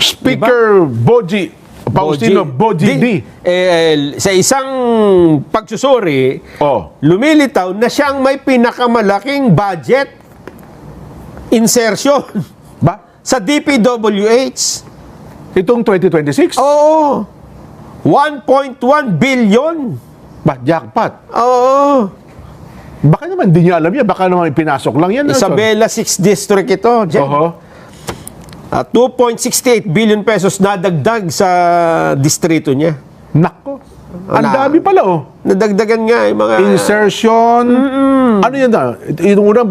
Speaker Boji, Faustino Boji D. Sa isang pagsusuri, Oh. lumilitaw na siyang may pinakamalaking budget insertion Ba? sa DPWH. Itong 2026? Oo. 1.1 billion. Ba, jackpot. Oo. Baka naman hindi niya alam yan. Baka naman pinasok lang yan. Isabela 6 District ito, Jen. Oho. 2.68 billion pesos nadagdag sa distrito niya. Nako. Ang dami pala, oh. Nadagdagan nga yung mga... Insertion. Ano yan na? Yung unang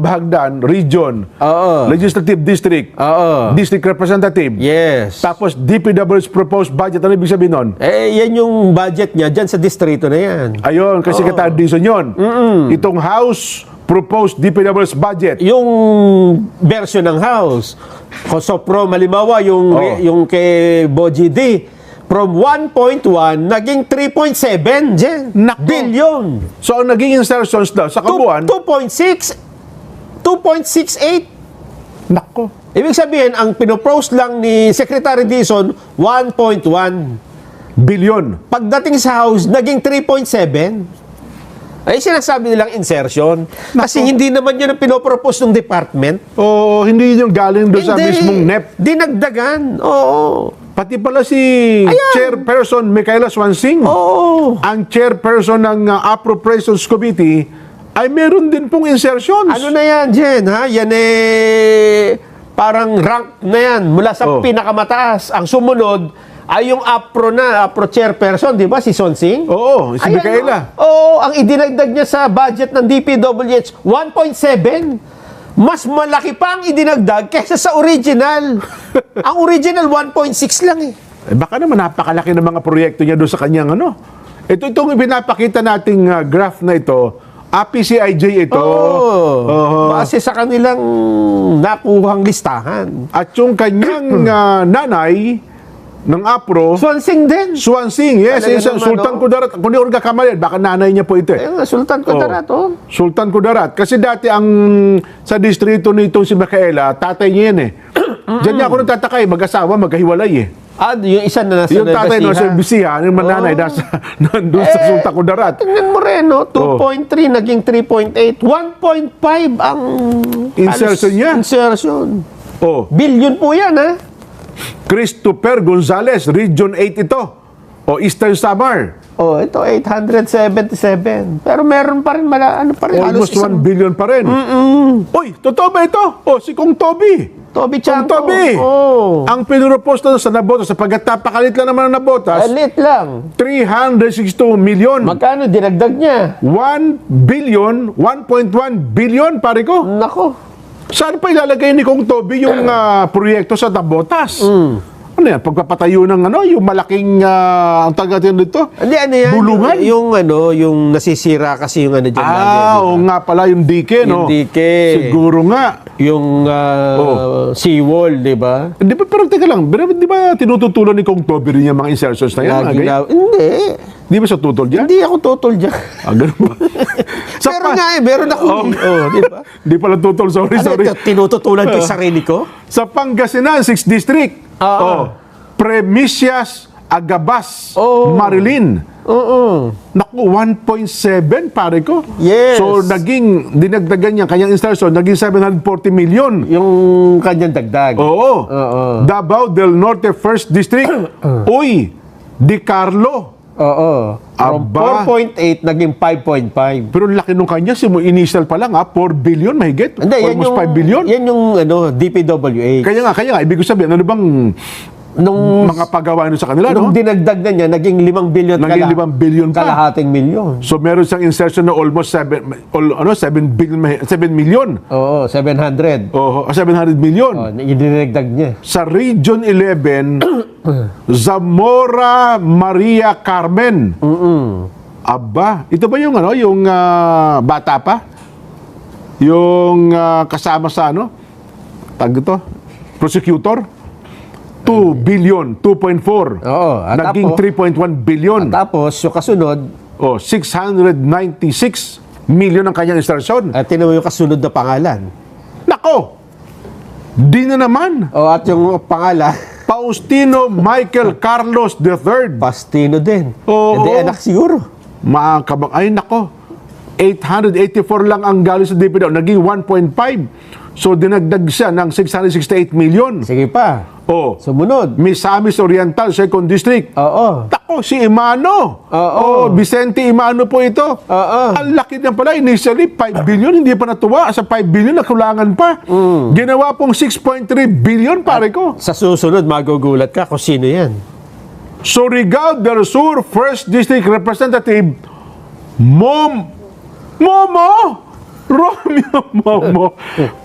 bahagdan, region. Oo. Legislative district. Oo. District representative. Yes. Tapos DPW's proposed budget. Ano ibig sabihin nun? Yan yung budget niya dyan sa distrito na yan. Ayun, kasi Secretary Dizon yun. Itong House proposed DPW's budget. Yung version ng House. So, halimbawa, yung kay Boji D, from 1.1, naging 3.7, Jen. Nako. Billion. So, ang naging insertions daw sa kabuuan, 2.6, 2.68. nako. Ibig sabihin, ang pinopose lang ni Secretary Dizon, 1.1. Billion. Pagdating sa House, naging 3.7. Ay, sinasabi nilang insertion. Kasi hindi naman yun ang pinopropose ng department. O hindi yung galing doon sa Hindi. mismong NEP. Dinagdagan. Oo. Pati pala si Chairperson Micaela Swansing, Oo. ang chairperson ng Appropriations Committee, ay meron din pong insertions. Ano na yan, Jen? Ha? Yan parang rank na yan. Mula sa pinakamataas. Ang sumunod ay yung APRO chairperson, di ba? Si Sonsing. Oo, si Ayan, Micaela. Oo, ang idinagdag niya sa budget ng DPWH, 1.7. Mas malaki pa ang idinagdag kaysa sa original. Ang original, 1.6 lang eh. Baka naman napakalaki ng mga proyekto niya doon sa kanyang ano. Itong pinapakita nating graph na ito, APCIJ ito. Oo. Base sa kanilang nakuhang listahan. At yung kanyang nanay ng APRO, Swansing din. Swansing, yes, Talaga yes, naman, Sultan Kudarat. Kung di ko nagkakamali, baka nanay niya po ito. Ayun nga, Sultan Kudarat, oh. Sultan Kudarat. Kasi dati ang sa distrito nitong si Micaela, tatay niya yan eh. Diyan niya ako nagtataka eh, mag-asawa, magkahiwalay eh. Yung isa na nasa Yung tatay no, sa Nueva Ecija. Bisiha, yung mananay, nandun sa Sultan Kudarat. Tingnan mo rin, no? 2.3 naging 3.8. 1.5 ang Insertion niya. Insertion. Oh, Billion po yan, ha? Christopher Gonzales, Region 8 ito. O Eastern Samar. Oh, ito 877. Pero meron pa rin ano pa rin Almost 1 billion pa rin. Uy, totoo ba ito? O, si Kong Toby. Toby Kong Chanco. Toby. Oh. Ang pinropose na sa Nabotas, sapagkat napakalit lang naman ang Nabotas, Alit lang. 362 million. Magkano dinagdag niya? 1 billion, 1.1 billion, pare ko. Nako. Saan pa ilalagay ni Kong Toby yung proyekto sa Nabotas? Ano yan? Pagpapatayo ng yung malaking, ang tagatin dito? Hindi, ano yan? Bulungan? Yung nasisira kasi yung ano dyan. Oo nga pala, yung dike, no? Yung dike. Siguro nga. Yung seawall, di ba? Di ba, pero teka lang, di ba tinututulan ni Kong Toby rin yung mga insertions na yan? Hindi. Di ba siya tutol dyan? Hindi ako tutol dyan. Ganun ba? Meron nga meron ako. Di ba? Di pala tutol, sorry. Tinututulan ko yung sarili ko? Sa Pangasinan, 6th District. Premisias, Agabas, Marilyn. Oo. Naku, 1.7, pare ko. Yes. So, dinagdagan niya, kanyang insertion, naging 740 million. Yung kanyang dagdag. Oo. Davao del Norte, 1st District. Uy, Di Carlo. Oo. From Aba. 4.8 naging 5.5. Pero laki nung kanya, initial pa lang, 4 billion, mahigit. Hindi, Almost 5 billion. Yan yung DPWH. Kaya nga, ibig ko sabihin, ano bang mga pagawa nyo sa kanila, Nung no? dinagdag na niya, naging 5 billion Naging 5 billion pa. Kalahating milyon. So, meron siyang insertion na almost 7 million. Oo, 700. Oh, 700 million. Dinagdag niya. Sa Region 11, Zamora Maria Carmen. Aba, ito ba yung yung bata pa? Yung kasama sa tag ito, prosecutor? 2 billion, 2.4. Oo. Naging 3.1 billion. Tapos, yung kasunod, 696 million ang kanyang insertion. at tinan mo yung kasunod na pangalan. Nako! Di na naman. At yung pangalan, Faustino Michael Carlos III. Pastino din. Oo. Hindi, anak siguro. Mga kabang, ay nako, 884 lang ang galing sa DPW, naging 1.5. So, dinagdag siya ng 668 million. Sige pa. Oh, Sumunod. Misamis Oriental, 2nd District. Oo. Tako, si Imano. Oo. Vicente Imano po ito. Oo. Ang laki niya pala. Initially, 5 billion. Hindi pa natuwa. Sa 5 billion, nakulangan pa. Ginawa pong 6.3 billion, pare ko. Sa susunod, magugulat ka kung sino yan. Surigao del Sur, 1st District Representative, Momo! Romeo Momo.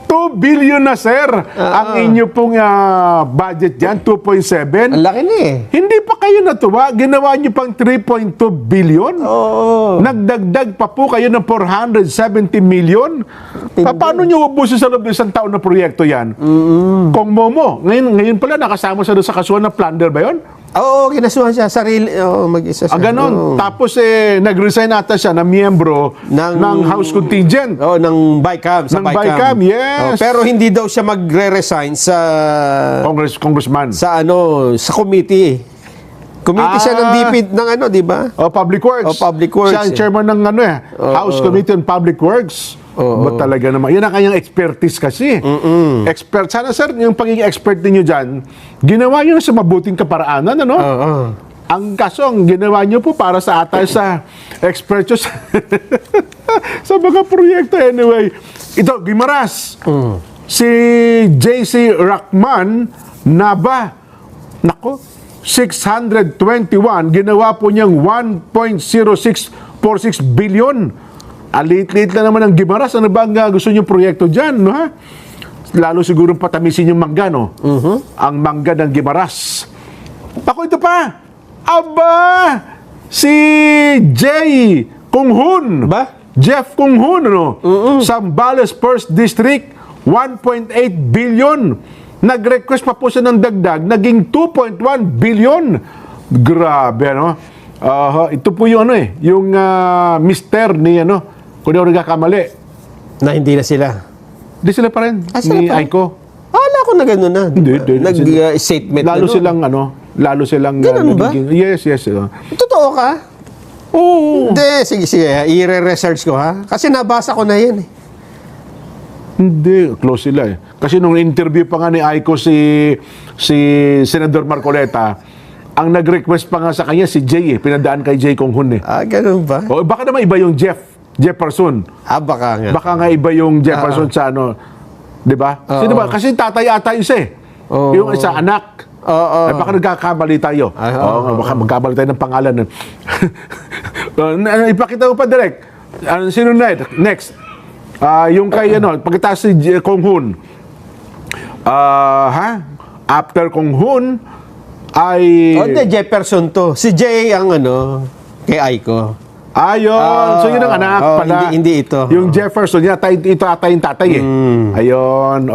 2 billion na, sir. Ang inyo pong budget dyan, 2.7. Ang laki na eh. Hindi pa kayo natuwa. Ginawa nyo pang 3.2 billion. Oo. Nagdagdag pa po kayo ng 470 million. Paano nyo ubusin sa loob ng isang taon na proyekto yan? Kung Momo, ngayon pala nakasama siya doon sa kasuhan ng plunder ba yun? Oo, kinasuhan siya. Sarili. Oo, mag-isa siya. Ganon. Oo. Tapos nag-resign ata siya na miyembro ng House Contingent. Oo, ng BICAM. Sa Ng BICAM, yes. Oo, pero hindi daw siya magre-resign sa Congressman. sa committee. Committee siya ng DP ng di ba? Public Works. Public Works, Siya ang chairman ng House Committee on Public Works. Ba talaga naman? Yan ang kanyang expertise kasi. Expert. Sana, sir, yung pagiging expert ninyo dyan, ginawa nyo sa mabuting kaparaanan, ano? Oo. Ang kaso, ang ginawa nyo po para sa atay sa expert nyo sa, sa mga proyekto. Anyway, ito, Guimaras. Si JC Rahman Naba. Nako, 621. Ginawa po niyang 1.0646 billion. Liit-liit lang naman ang Guimaras. Ano ba ang gusto niyong proyekto dyan, no, ha? Lalo siguro patamisin yung mangga, no? Ang mangga ng Guimaras. Ako, ito pa. Aba! Si Jay Kunghun. Ba? Jeff Kunghun, ano? Zambales 1st District, 1.8 billion. Nag-request pa po siya ng dagdag, naging 2.1 billion. Grabe, ano? Ito po yung yung mister ni kung di ako nagkakamali. Na hindi na sila. Di sila pa rin, Sila ni pa rin? Aiko. Akala ko na gano'n na. Hindi. Nag-statement Lalo na silang lalo silang Ganun ba? Yes. Totoo ka? Oo. Hindi. Sige. I-research ko, ha? Kasi nabasa ko na yan, eh. Hindi, close sila eh. Kasi nung interview pa nga ni Aiko si Senador Marcoleta, ang nag-request pa nga sa kanya si Jay eh. Pinadaan kay Jay Kunghun eh. Ganun ba? O baka naman iba yung Jefferson. Baka nga. Baka nga iba yung Jefferson sa 'di ba? Sino ba? Kasi tatay ata isa eh. Oo. Yung isa anak. Oo. Ay, baka nagkakamali tayo. Baka magkamali tayo ng pangalan. Ipakita mo pa direct. Sino next? Yung kay pagkatapos si Kunghun. After Kunghun ay Hindi, Jefferson to. Si Jay ang kay Aiko. Ayun. So, yun ang anak pala. Hindi ito. Yung Jefferson, ito ata yung tatay eh. Ayun.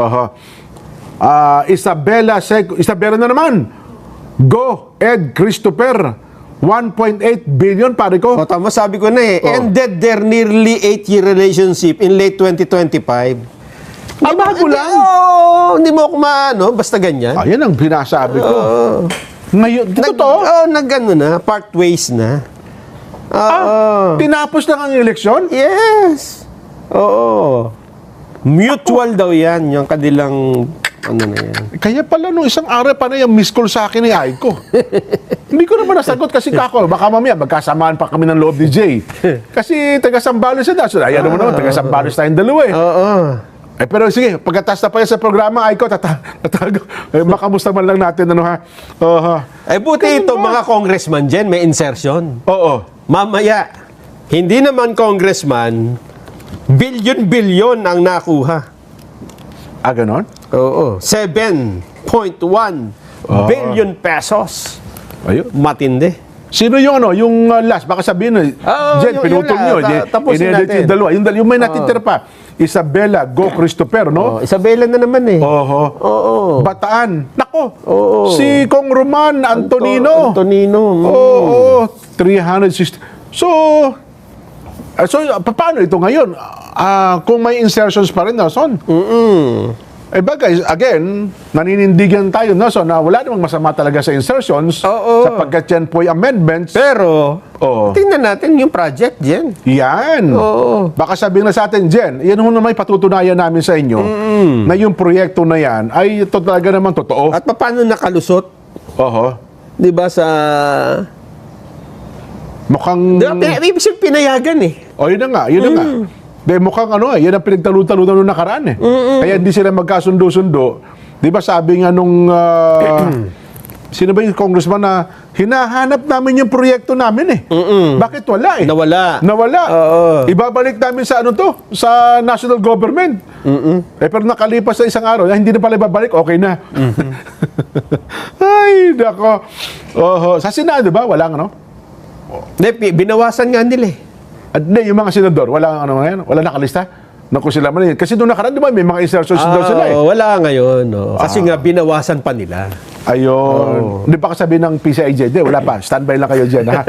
Isabela na naman. Go, Ed Christopher. 1.8 billion, pare ko. Tama, sabi ko na eh. Ended their nearly 8-year relationship in late 2025. Bago lang. Hindi mo ako basta ganyan. Ayan ang binasabi ko. Ngayon, totoo? Na, part ways na. Tinapos lang ang eleksyon? Yes. Oo. Mutual daw yan, yung kanilang, na yan. Kaya pala nung isang araw pa na yung miss call sa akin ni Aiko. Hindi ko naman nasagot kasi kako, baka mamaya magkasamaan pa kami ng loob ni Jay. Kasi taga-Sambales siya daso. Ayan naman taga-Sambales tayong dalawa eh. Oo. Pero sige, pagkatas na pa yan sa programa, Aiko, tatago. Makamusta man lang natin, ha? Buti ito, mga congressman dyan, may insertion. Oo. Mamaya, hindi naman congressman, bilyon-bilyon ang nakuha. Ganon? Oo. 7.1 billion pesos. Ayun. Matindi. Sino yung yung last? Baka sabihin Jen, yung pinutol nyo. tapusin natin. Yung dalawa. Yung may natitira pa. Isabela, Go Christopher, no? Isabela na naman eh. Oo. Bataan. Nako. Oo. Si Kong Roman Antonino. Antonino. Oo. 360. So, paano ito ngayon? Kung may insertions pa rin, Son? Eh bagay, again, naninindigan tayo, no? So, na wala namang masama talaga sa insertions Oo. sapagkat yan po ay amendments. Pero, Oo. tingnan natin yung project, Jen. Yan. Oo. Baka sabihin na sa atin, Jen, yan ho naman patutunayan namin sa inyo na yung proyekto na yan ay ito talaga naman totoo. At paano nakalusot? Oho. Di ba sa... Mukhang... Di ba, ibig sabihin pinayagan eh. O, yun na nga, yun na nga. Dahil mukhang yan ang pinagtalutan noong nakaraan eh. Kaya hindi sila magkasundo-sundo. Di ba sabi nga nung... sino ba yung congressman na hinahanap namin yung proyekto namin eh. Bakit wala eh? Nawala. Nawala. Oo. Ibabalik namin sa sa national government. Pero nakalipas sa isang araw, hindi na pala ibabalik, okay na. Ay, nako. Sa Senado ba? Walang ano? Hindi, binawasan nga nila eh. At hindi, yung mga senador, wala nakalista. Naku sila man. Kasi doon nakaraan, di ba, may mga insertions daw sila eh. Wala ngayon. No. Kasi nga, binawasan pa nila. Ayun. Hindi pa kasabi ng PCIJ, wala pa. Standby lang kayo dyan, ha?